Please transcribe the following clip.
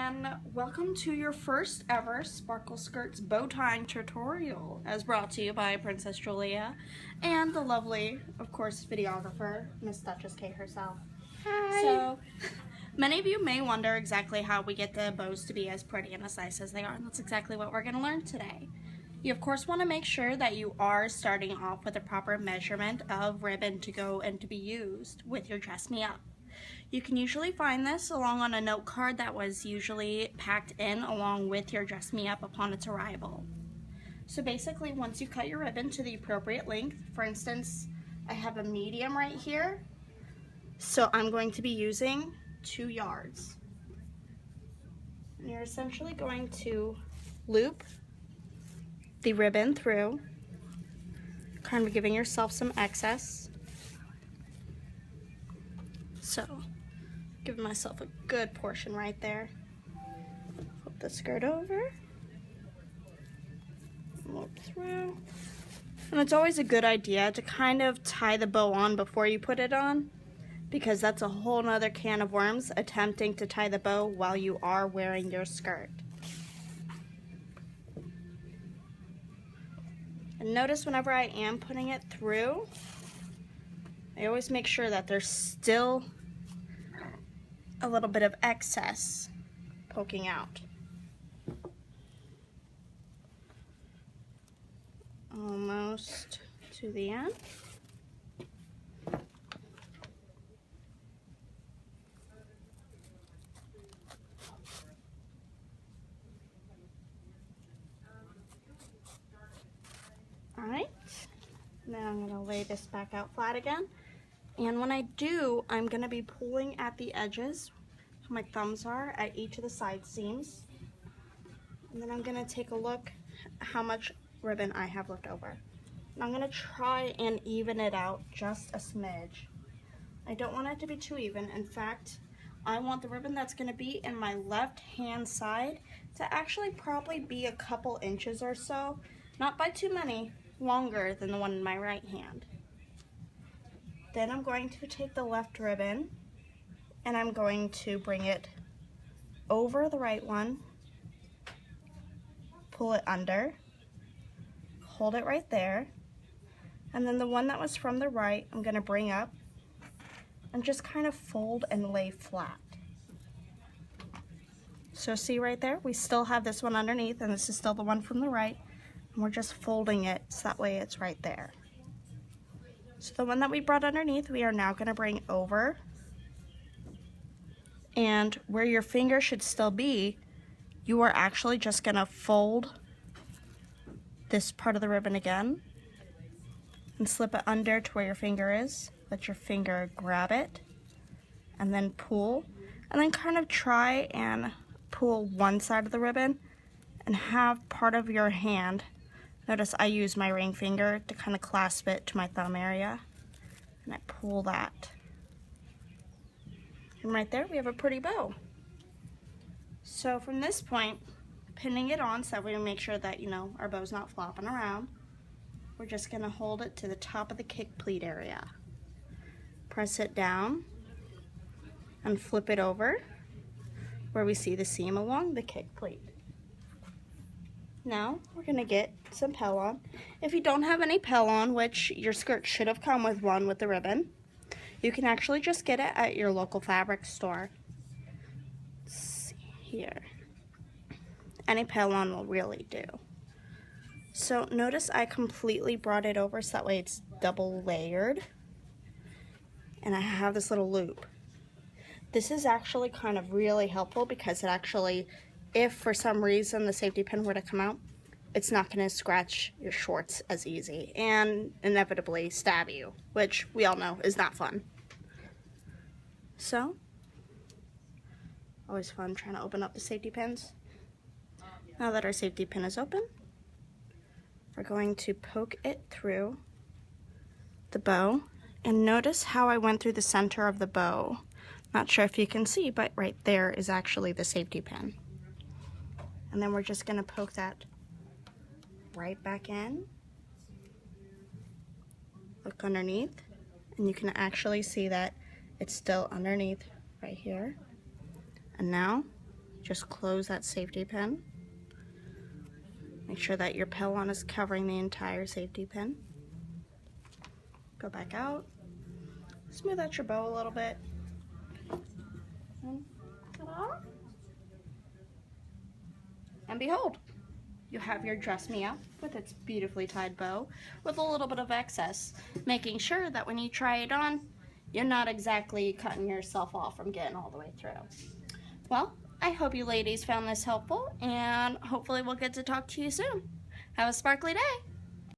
and welcome to your first ever Sparkle Skirts bow tying tutorial, as brought to you by Princess Julia and the lovely, of course, videographer, Miss Duchess K herself. Hi! So, many of you may wonder exactly how we get the bows to be as pretty and as nice as they are, and that's exactly what we're going to learn today. You of course want to make sure that you are starting off with a proper measurement of ribbon to go and to be used with your Dress Me Up. You can usually find this along on a note card that was usually packed in along with your Dress Me Up upon its arrival. So basically, once you cut your ribbon to the appropriate length, for instance, I have a medium right here, so I'm going to be using 2 yards. And you're essentially going to loop the ribbon through, kind of giving yourself some excess. So, give myself a good portion right there. Flip the skirt over, loop through. And it's always a good idea to kind of tie the bow on before you put it on, because that's a whole nother can of worms attempting to tie the bow while you are wearing your skirt. And notice whenever I am putting it through, I always make sure that there's still a little bit of excess poking out. Almost to the end. Alright, now I'm going to lay this back out flat again. And when I do, I'm going to be pulling at the edges, where my thumbs are, at each of the side seams. And then I'm going to take a look at how much ribbon I have left over. And I'm going to try and even it out just a smidge. I don't want it to be too even. In fact, I want the ribbon that's going to be in my left hand side to actually probably be a couple inches or so, not by too many, longer than the one in my right hand. Then I'm going to take the left ribbon and I'm going to bring it over the right one, pull it under, hold it right there, and then the one that was from the right I'm going to bring up and just kind of fold and lay flat. So see right there, we still have this one underneath and this is still the one from the right, and we're just folding it so that way it's right there. So the one that we brought underneath, we are now going to bring over, and where your finger should still be, you are actually just going to fold this part of the ribbon again and slip it under to where your finger is. Let your finger grab it and then pull, and then kind of try and pull one side of the ribbon and have part of your hand. Notice I use my ring finger to kind of clasp it to my thumb area, and I pull that. And right there we have a pretty bow. So from this point, pinning it on so that we make sure that, our bow's not flopping around, we're just going to hold it to the top of the kick pleat area. Press it down and flip it over where we see the seam along the kick pleat. Now we're going to get some pell on. If you don't have any pell on, which your skirt should have come with one with the ribbon, you can actually just get it at your local fabric store. Let's see here. Any pell on will really do. So notice I completely brought it over so that way it's double layered. And I have this little loop. This is actually kind of really helpful because it actually, if for some reason the safety pin were to come out, it's not going to scratch your shorts as easy and inevitably stab you, which we all know is not fun. So, always fun trying to open up the safety pins. Now that our safety pin is open, we're going to poke it through the bow, and notice how I went through the center of the bow. Not sure if you can see, but right there is actually the safety pin. And then we're just going to poke that right back in. Look underneath, and you can actually see that it's still underneath right here. And now Just close that safety pin. Make sure that your pin is covering the entire safety pin. Go back out. Smooth out your bow a little bit. And ta-da! And behold, you have your Dress Me Up with its beautifully tied bow with a little bit of excess, making sure that when you try it on, you're not exactly cutting yourself off from getting all the way through. Well, I hope you ladies found this helpful, and hopefully we'll get to talk to you soon. Have a sparkly day!